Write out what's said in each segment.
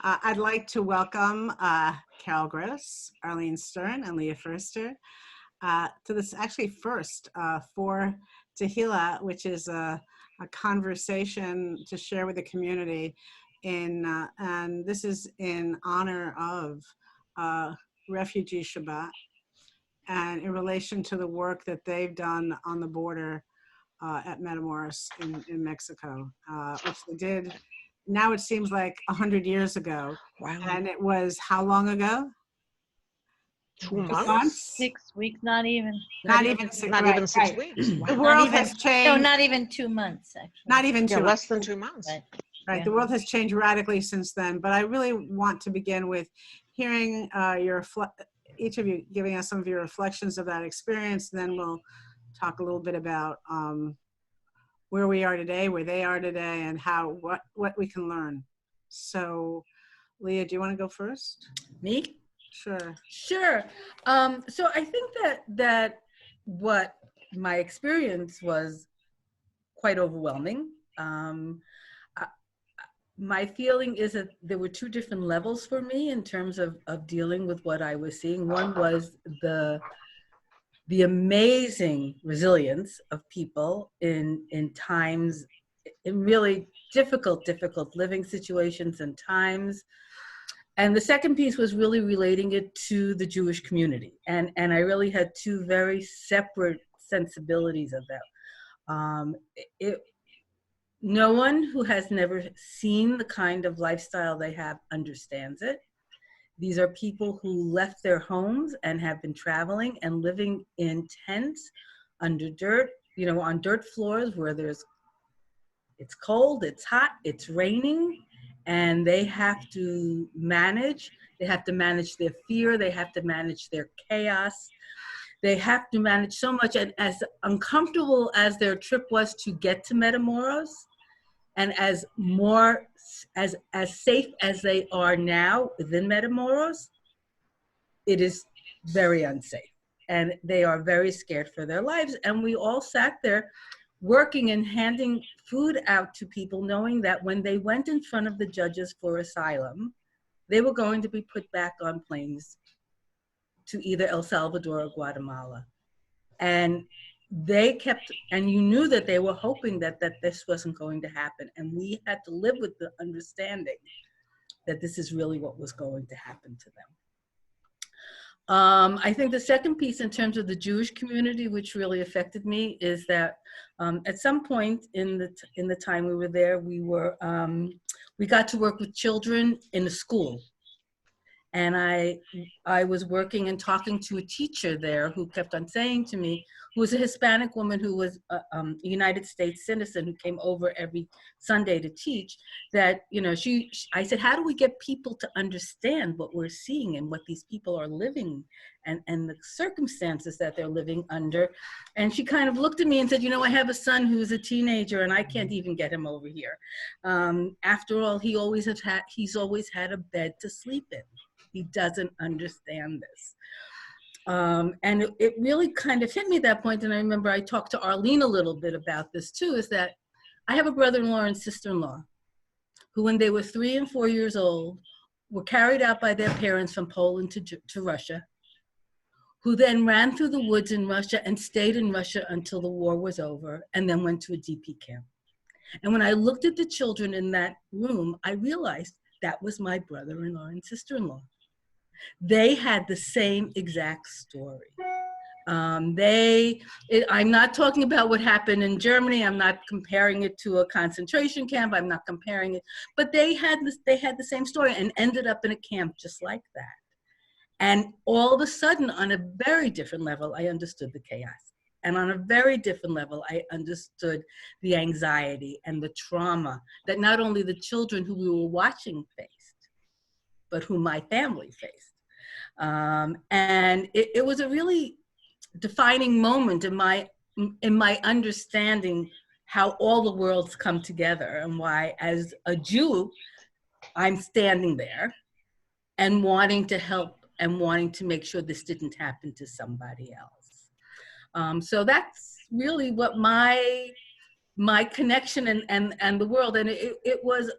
I'd like to welcome Carol Gross, Arlene Stern, and Leah Furster to this actually first for Tehillah, which is a conversation to share with the community. And this is in honor of Refugee Shabbat and in relation to the work that they've done on the border at Matamoros in Mexico, which they did. Now it seems like 100 years ago. Wow. And it was how long ago? 2 months? 6 weeks, not even. Not even 6 Right. weeks. Wow. The world even, has changed. No, not even 2 months, actually. Not even 2 Yeah, months. less than 2 months. Right. Yeah. The world has changed radically since then. But I really want to begin with hearing each of you giving us some of your reflections of that experience. Then we'll talk a little bit about where we are today, where they are today, and what we can learn. So, Leah, do you want to go first? Me? Sure. Sure. So I think that what my experience was quite overwhelming. My feeling is that there were two different levels for me in terms of dealing with what I was seeing. One was the amazing resilience of people in times, in really difficult living situations and times. And the second piece was really relating it to the Jewish community. And I really had two very separate sensibilities of that. No one who has never seen the kind of lifestyle they have understands it. These are people who left their homes and have been traveling and living in tents under dirt, on dirt floors where it's cold, it's hot, it's raining, and they have to manage. They have to manage their fear. They have to manage their chaos. They have to manage so much. And as uncomfortable as their trip was to get to Matamoros, and as safe as they are now within Matamoros, it is very unsafe. And they are very scared for their lives. And we all sat there working and handing food out to people, knowing that when they went in front of the judges for asylum, they were going to be put back on planes to either El Salvador or Guatemala. And you knew that they were hoping that this wasn't going to happen. And we had to live with the understanding that this is really what was going to happen to them. I think the second piece in terms of the Jewish community, which really affected me, is that at some point in the time we were there, we got to work with children in a school. And I was working and talking to a teacher there who kept on saying to me, who was a Hispanic woman who was a United States citizen who came over every Sunday to teach, that, I said, how do we get people to understand what we're seeing and what these people are living and the circumstances that they're living under? And she kind of looked at me and said, I have a son who's a teenager and I can't even get him over here. After all, he's always had a bed to sleep in. He doesn't understand this. And it really kind of hit me at that point. And I remember I talked to Arlene a little bit about this too, is that I have a brother-in-law and sister-in-law who, when they were 3 and 4 years old, were carried out by their parents from Poland to Russia, who then ran through the woods in Russia and stayed in Russia until the war was over, and then went to a DP camp. And when I looked at the children in that room, I realized that was my brother-in-law and sister-in-law. They had the same exact story. I'm not talking about what happened in Germany. I'm not comparing it to a concentration camp. I'm not comparing it, but they had the same story and ended up in a camp just like that. And all of a sudden, on a very different level, I understood the chaos. And on a very different level, I understood the anxiety and the trauma that not only the children who we were watching faced, but who my family faced. And it was a really defining moment in my understanding how all the worlds come together, and why, as a Jew, I'm standing there and wanting to help and wanting to make sure this didn't happen to somebody else. So that's really what my connection and the world, and it was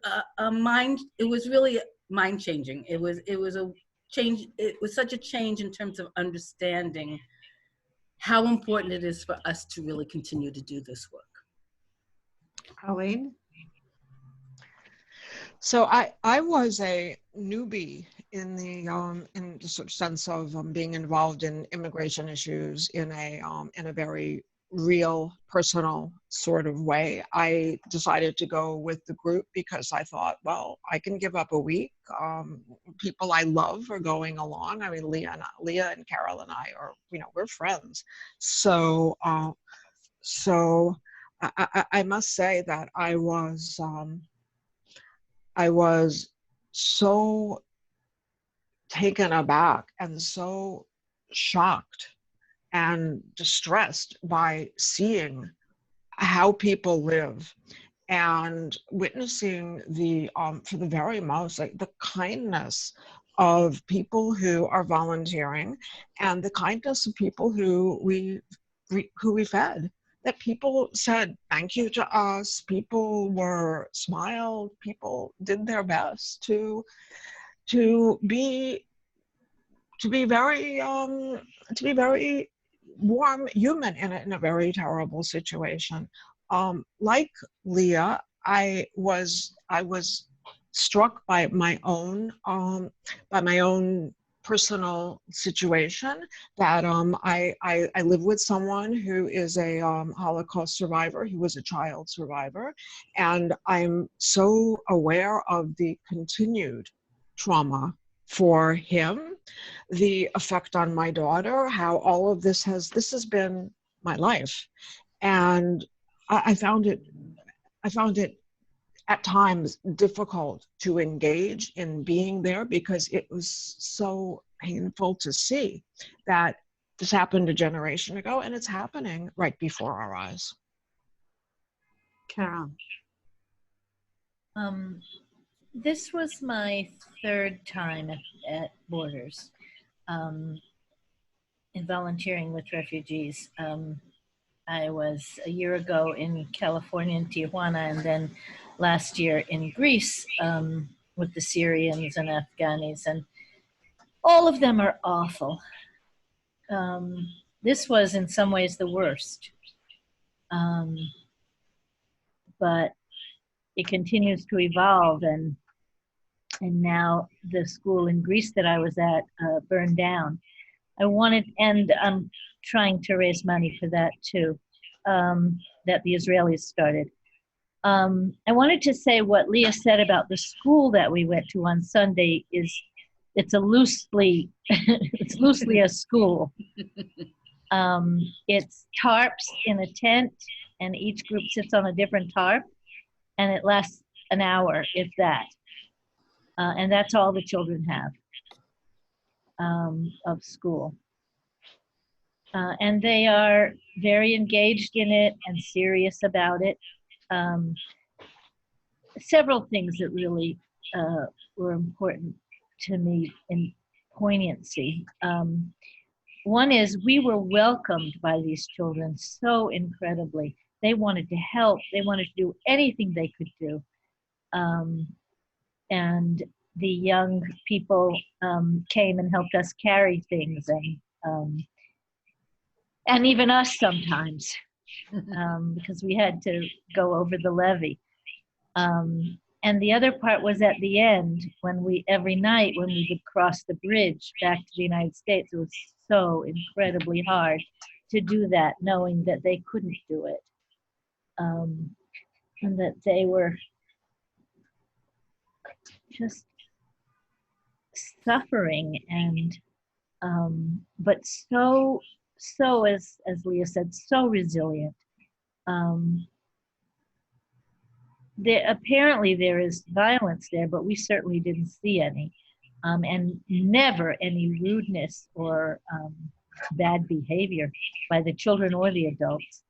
it was really mind changing. It was a change. It was such a change in terms of understanding how important it is for us to really continue to do this work. Arlene? So I was a newbie in the sort of sense of being involved in immigration issues in a very real, personal sort of way. I decided to go with the group because I thought, well, I can give up a week. People I love are going along. I mean, Leah and Carol and I are, we're friends. So I must say that I was so taken aback and so shocked and distressed by seeing how people live and witnessing for the very most, like the kindness of people who are volunteering and the kindness of people who we fed. That people said thank you to us, people smiled, people did their best to be very warm human in a very terrible situation. Like Leah, I was struck by my own personal situation that I live with someone who is a Holocaust survivor. He was a child survivor, and I'm so aware of the continued trauma for him, the effect on my daughter, how all of this has been my life. And I found it at times difficult to engage in being there because it was so painful to see that this happened a generation ago and it's happening right before our eyes. Carol? This was my third time at Borders in volunteering with refugees. I was a year ago in California in Tijuana, and then last year in Greece with the Syrians and Afghanis, and all of them are awful. This was in some ways the worst, but it continues to evolve, and now the school in Greece that I was at burned down. And I'm trying to raise money for that too, that the Israelis started. I wanted to say what Leah said about the school that we went to on Sunday it's loosely a school. It's tarps in a tent, and each group sits on a different tarp, and it lasts an hour, if that. And that's all the children have of school. And they are very engaged in it and serious about it. Several things that really were important to me in poignancy. One is we were welcomed by these children so incredibly. They wanted to help. They wanted to do anything they could do. And the young people came and helped us carry things, and even us sometimes, because we had to go over the levee. And the other part was at the end, every night when we would cross the bridge back to the United States, it was so incredibly hard to do that, knowing that they couldn't do it. And that they were just suffering and but so as Leah said, so resilient. Apparently there is violence there, but we certainly didn't see any, and never any rudeness or bad behavior by the children or the adults.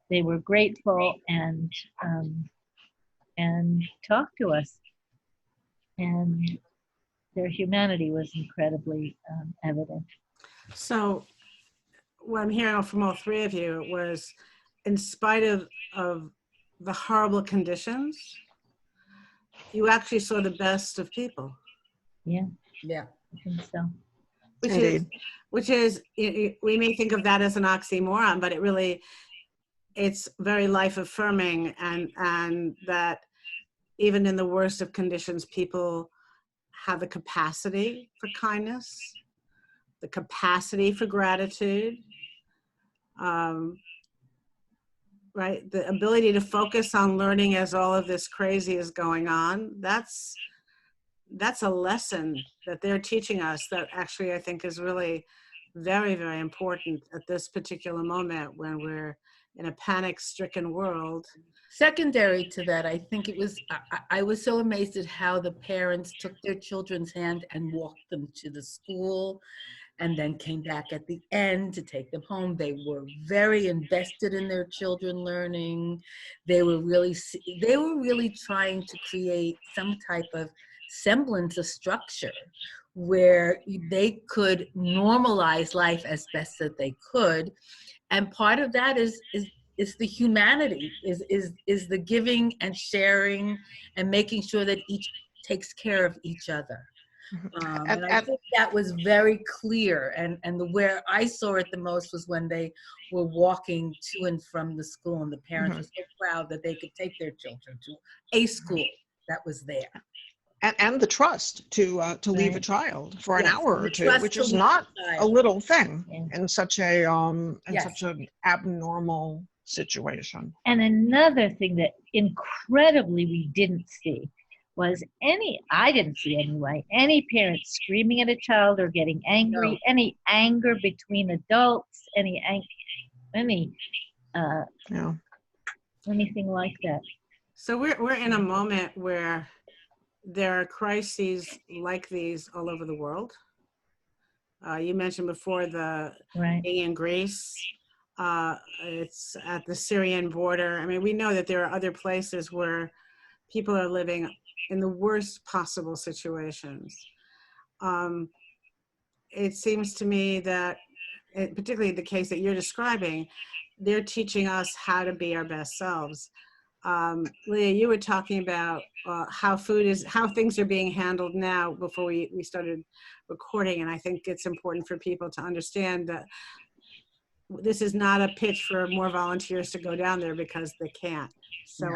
They were grateful and talked to us, and their humanity was incredibly evident. So what I'm hearing from all three of you was, in spite of the horrible conditions, you actually saw the best of people. Yeah, Yeah. I think so. Indeed. Which is, we may think of that as an oxymoron, but it's very life affirming, and that even in the worst of conditions, people have the capacity for kindness, the capacity for gratitude, right? The ability to focus on learning as all of this crazy is going on. That's a lesson that they're teaching us that actually I think is really very, very important at this particular moment when we're in a panic-stricken world. Secondary to that, I think it was, I was so amazed at how the parents took their children's hand and walked them to the school and then came back at the end to take them home. They were very invested in their children learning. They were really trying to create some type of semblance of structure where they could normalize life as best that they could. And part of that is the humanity, is the giving and sharing and making sure that each takes care of each other. And I think that was very clear. And where I saw it the most was when they were walking to and from the school, and the parents were so proud that they could take their children to a school that was there. And the trust to leave a child for an hour or two, which is not a little thing in such a such an abnormal situation. And another thing that incredibly we didn't see was I didn't see anyway, any parents screaming at a child or getting angry, any anger between adults, anything like that. So we're in a moment where there are crises like these all over the world. You mentioned before being in Greece. It's at the Syrian border. I mean, we know that there are other places where people are living in the worst possible situations. It seems to me that, particularly the case that you're describing, they're teaching us how to be our best selves. Leah, you were talking about how things are being handled now before we started recording, and I think it's important for people to understand that this is not a pitch for more volunteers to go down there because they can't. So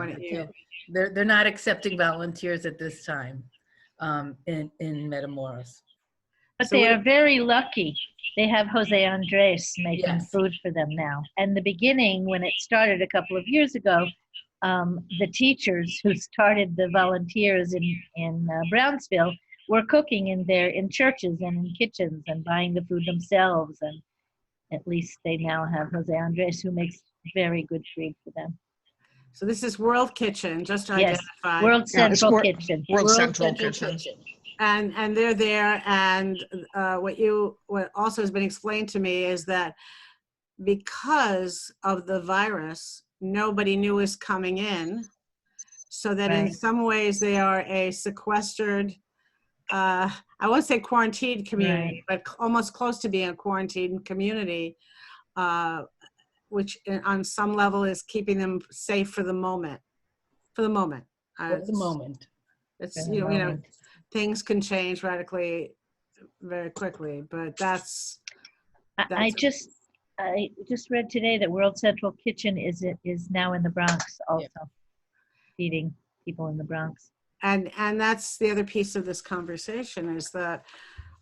they're not accepting volunteers at this time in Matamoros. But they are very lucky. They have Jose Andres making food for them now. And the beginning, when it started a couple of years ago, the teachers who started the volunteers in Brownsville were cooking in churches and in kitchens and buying the food themselves. And at least they now have Jose Andres, who makes very good food for them. So this is World Kitchen, just to identify. World Central Kitchen. World Central Kitchen. And they're there, and what also has been explained to me is that because of the virus, nobody knew was coming in, so that in some ways they are a sequestered, I won't say quarantined community, but almost close to being a quarantined community, which on some level is keeping them safe for the moment. It's things can change radically very quickly, but that's I just read today that World Central Kitchen is now in the Bronx also, feeding people in the Bronx. And that's the other piece of this conversation, is that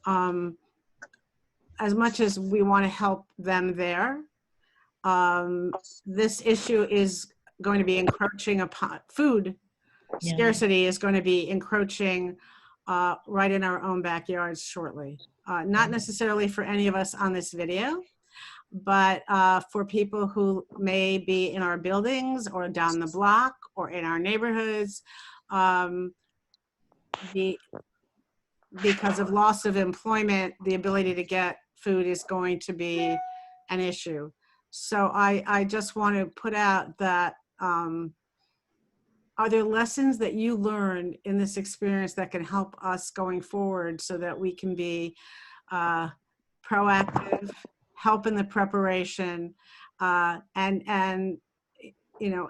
as much as we want to help them there, this issue is going to be encroaching upon food. Scarcity is going to be encroaching right in our own backyards shortly. Not necessarily for any of us on this video, but for people who may be in our buildings or down the block or in our neighborhoods, because of loss of employment, the ability to get food is going to be an issue. So I just want to put out that, are there lessons that you learned in this experience that can help us going forward so that we can be proactive, help in the preparation, and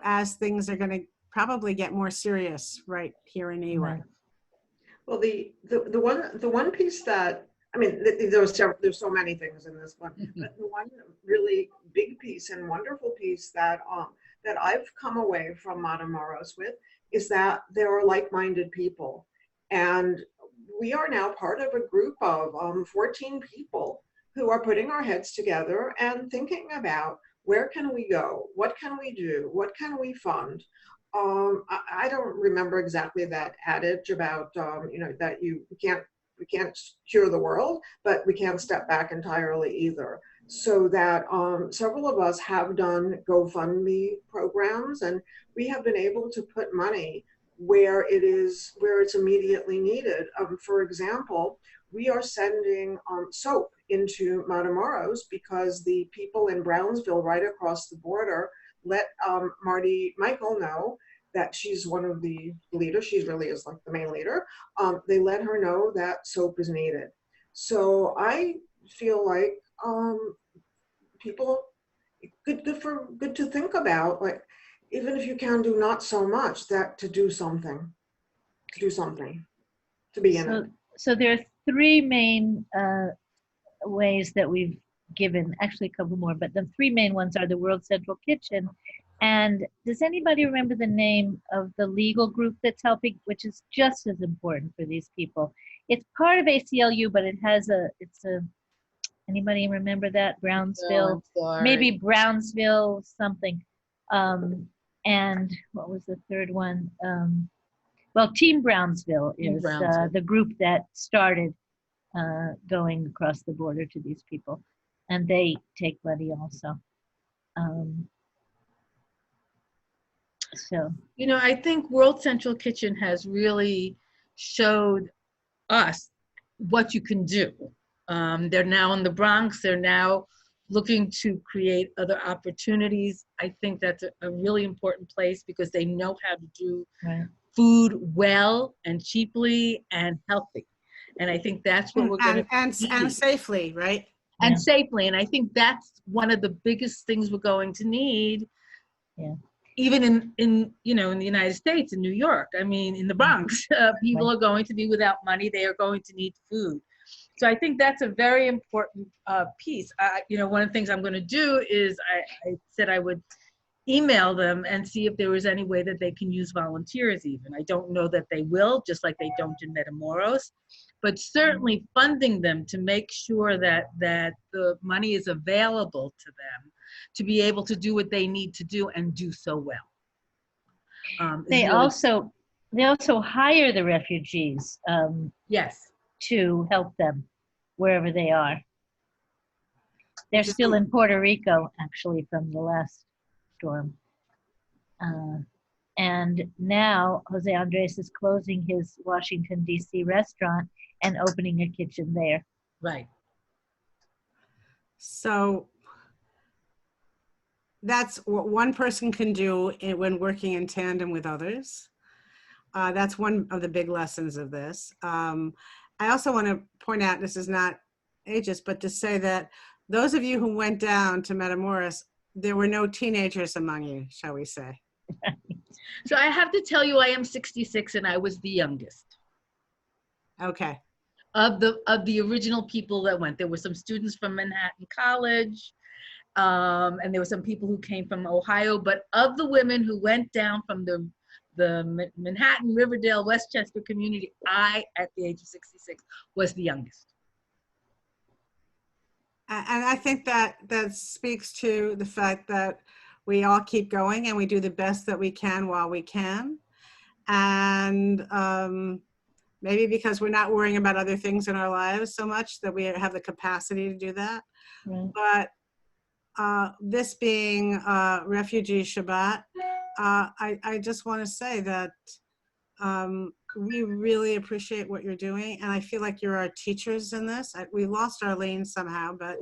as things are going to probably get more serious right here in New York? Well, the one piece that, I mean, there's so many things in this one, but the one really big piece and wonderful piece that that I've come away from Matamoros with is that there are like-minded people, and we are now part of a group of 14 people who are putting our heads together and thinking about where can we go, what can we do, what can we fund. I don't remember exactly that adage about that we can't cure the world, but we can't step back entirely either. So that several of us have done GoFundMe programs, and we have been able to put money where it's immediately needed. For example, we are sending soap into Matamoros because the people in Brownsville, right across the border, let Marty Michael know that she's one of the leaders. She really is like the main leader. They let her know that soap is needed. So I feel like people, good to think about, like, even if you can do not so much, that to do something, to be in it. So there are three main ways that we've given, actually a couple more, but the three main ones are the World Central Kitchen. And does anybody remember the name of the legal group that's helping, which is just as important for these people? It's part of ACLU, but anybody remember that? Brownsville, maybe Brownsville something. And what was the third one? Well, Team Brownsville is the group that started going across the border to these people, and they take money also. So, I think World Central Kitchen has really showed us what you can do. They're now in the Bronx. They're now looking to create other opportunities. I think that's a really important place because they know how to do food well and cheaply and healthy. And I think that's what we're going to and safely, right? And safely. And I think that's one of the biggest things we're going to need. Yeah. Even in the United States, in New York, I mean, in the Bronx, people are going to be without money. They are going to need food. So I think that's a very important piece. One of the things I'm going to do is I said I would email them and see if there was any way that they can use volunteers even. I don't know that they will, just like they don't in Matamoros, but certainly funding them to make sure that the money is available to them to be able to do what they need to do and do so well. They also hire the refugees yes, to help them wherever they are. They're still in Puerto Rico, actually, from the last storm. And now Jose Andres is closing his Washington, D.C. restaurant and opening a kitchen there. Right. So that's what one person can do when working in tandem with others. That's one of the big lessons of this. I also want to point out, this is not ageist, but to say that those of you who went down to Matamoros, there were no teenagers among you, shall we say. So I have to tell you, I am 66 and I was the youngest. Okay. Of the original people that went. There were some students from Manhattan College, and there were some people who came from Ohio, but of the women who went down from the Manhattan, Riverdale, Westchester community, I, at the age of 66, was the youngest. And I think that speaks to the fact that we all keep going and we do the best that we can while we can. And maybe because we're not worrying about other things in our lives so much that we have the capacity to do that. Right. But this being Refugee Shabbat, I just want to say that we really appreciate what you're doing. And I feel like you're our teachers in this. We lost Arlene somehow, but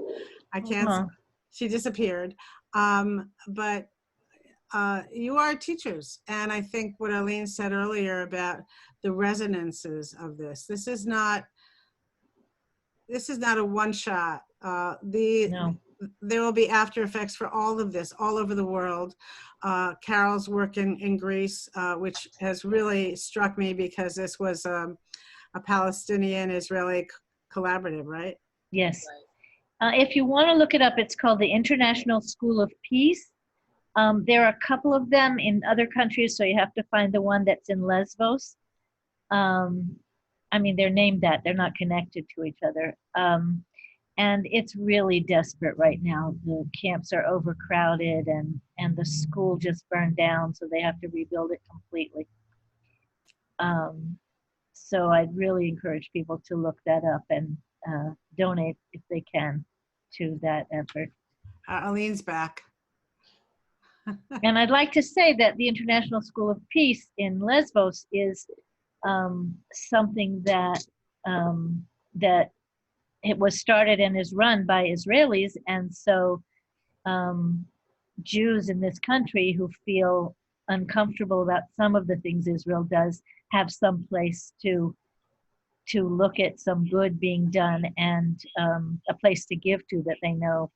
I can't, she disappeared. But you are teachers. And I think what Arlene said earlier about the resonances of this is not a one shot. No. There will be after effects for all of this all over the world. Carol's work in Greece, which has really struck me because this was a a Palestinian-Israeli collaborative, right? Yes. If you want to look it up, it's called the International School of Peace. There are a couple of them in other countries, so you have to find the one that's in Lesbos. I mean, they're named that. They're not connected to each other. And it's really desperate right now. The camps are overcrowded, and the school just burned down, so they have to rebuild it completely. So I'd really encourage people to look that up and donate if they can to that effort. Arlene's back. And I'd like to say that the International School of Peace in Lesbos is something that that it was started and is run by Israelis, and so Jews in this country who feel uncomfortable about some of the things Israel does have some place to look at some good being done, and a place to give to that they know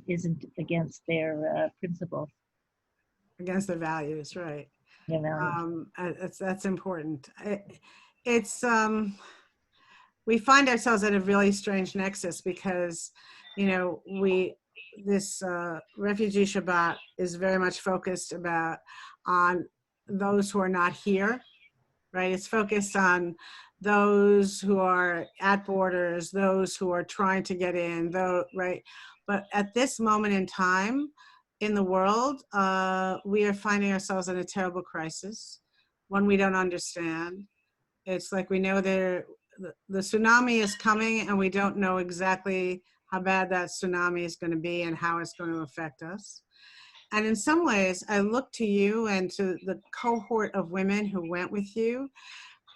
isn't against their principles. Against their values, right? You know. That's important. We find ourselves at a really strange nexus because, you know, this Refugee Shabbat is very much focused on those who are not here, right? It's focused on those who are at borders, those who are trying to get in, right? But at this moment in time in the world, we are finding ourselves in a terrible crisis, one we don't understand. It's like we know the tsunami is coming, and we don't know exactly how bad that tsunami is going to be and how it's going to affect us. And in some ways, I look to you and to the cohort of women who went with you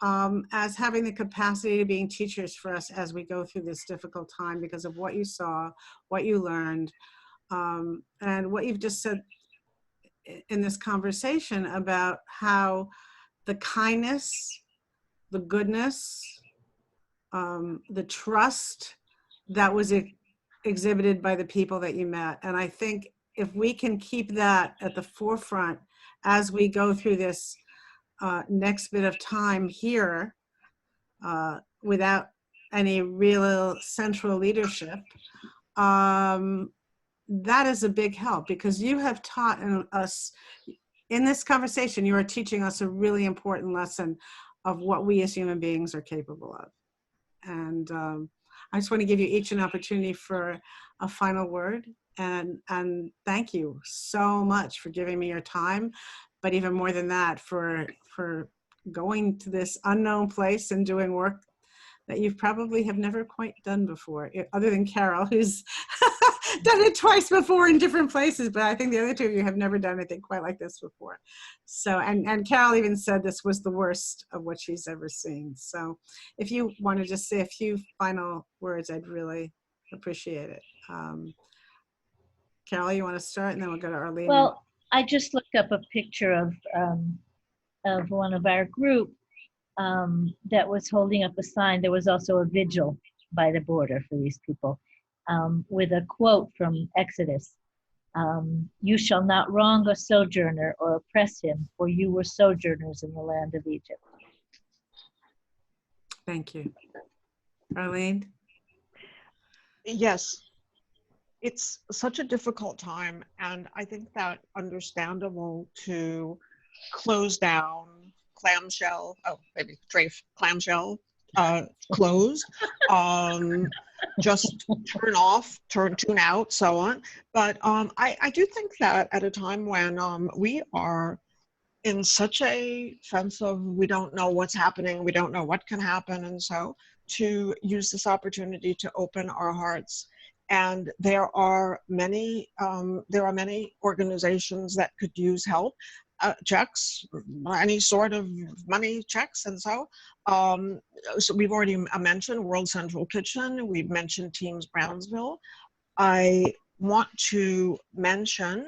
as having the capacity to being teachers for us as we go through this difficult time because of what you saw, what you learned, and what you've just said in this conversation about how the kindness, the goodness, the trust that was exhibited by the people that you met. And I think if we can keep that at the forefront as we go through this next bit of time here without any real central leadership, that is a big help, because you have taught us in this conversation, you are teaching us a really important lesson of what we as human beings are capable of. And I just want to give you each an opportunity for a final word. And thank you so much for giving me your time, but even more than that, for going to this unknown place and doing work that you probably have never quite done before, other than Carol, who's done it twice before in different places, but I think the other two of you have never done anything quite like this before. So, and Carol even said this was the worst of what she's ever seen. So if you want to just say a few final words, I'd really appreciate it. Carol, you want to start, and then we'll go to Arlene. Well, I just looked up a picture of one of our group that was holding up a sign. There was also a vigil by the border for these people with a quote from Exodus. You shall not wrong a sojourner or oppress him, for you were sojourners in the land of Egypt. Thank you. Arlene? Yes, it's such a difficult time, and I think that understandable to close down, clamshell, oh, maybe Trafe, clamshell, close, just turn off, tune out, so on. But I do think that at a time when we are in such a sense of we don't know what's happening, we don't know what can happen, and so to use this opportunity to open our hearts. And there are many organizations that could use help. Checks, any sort of money checks, and so we've already mentioned World Central Kitchen, we've mentioned Teams Brownsville. I want to mention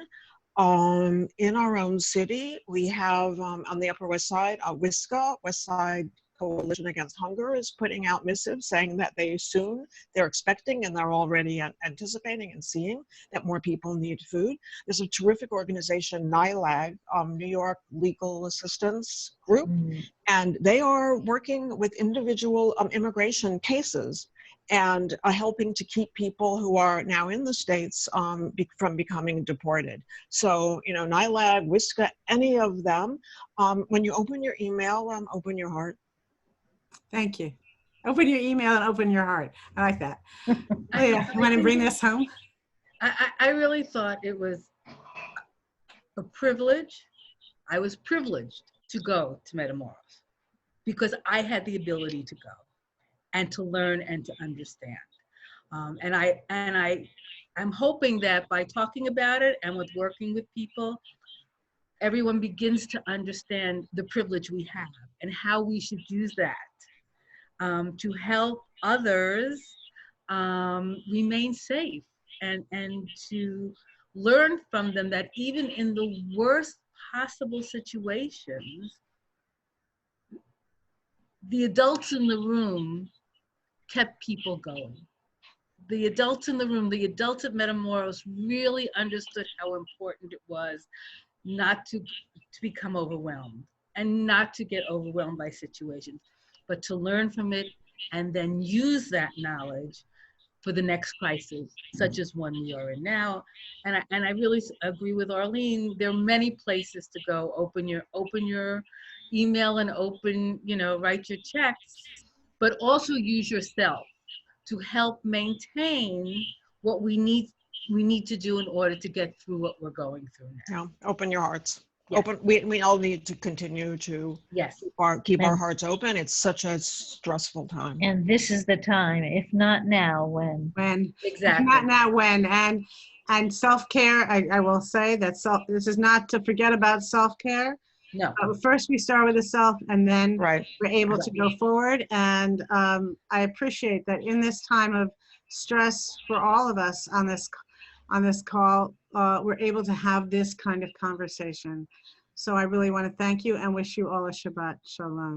in our own city, we have on the Upper West Side, WISCA, West Side Coalition Against Hunger is putting out missives saying that they're expecting and they're already anticipating and seeing that more people need food. There's a terrific organization, NILAG, New York Legal Assistance Group, and they are working with individual immigration cases and helping to keep people who are now in the States from becoming deported. So, NILAG, WISCA, any of them, when you open your email, open your heart. Thank you. Open your email and open your heart. I like that. Leah, you want to bring this home? I really thought it was a privilege. I was privileged to go to Matamoros because I had the ability to go and to learn and to understand. I'm hoping that by talking about it and with working with people, everyone begins to understand the privilege we have and how we should use that to help others remain safe and to learn from them that even in the worst possible situations, the adults in the room kept people going. The adults in the room, the adults at Matamoros really understood how important it was not to become overwhelmed and not to get overwhelmed by situations, but to learn from it and then use that knowledge for the next crisis, such as one we are in now. And I really agree with Arlene. There are many places to go. Open your email and write your checks, but also use yourself to help maintain what we need to do in order to get through what we're going through now. Yeah, open your hearts. Yes. We all need to continue to Yes. keep our hearts open. It's such a stressful time. And this is the time, if not now, when? When. Exactly. Not now, when. And self-care, I will say that this is not to forget about self-care. No. First, we start with the self, and then Right. we're able to go forward. And I appreciate that in this time of stress for all of us on this call, we're able to have this kind of conversation. So I really want to thank you and wish you all a Shabbat Shalom.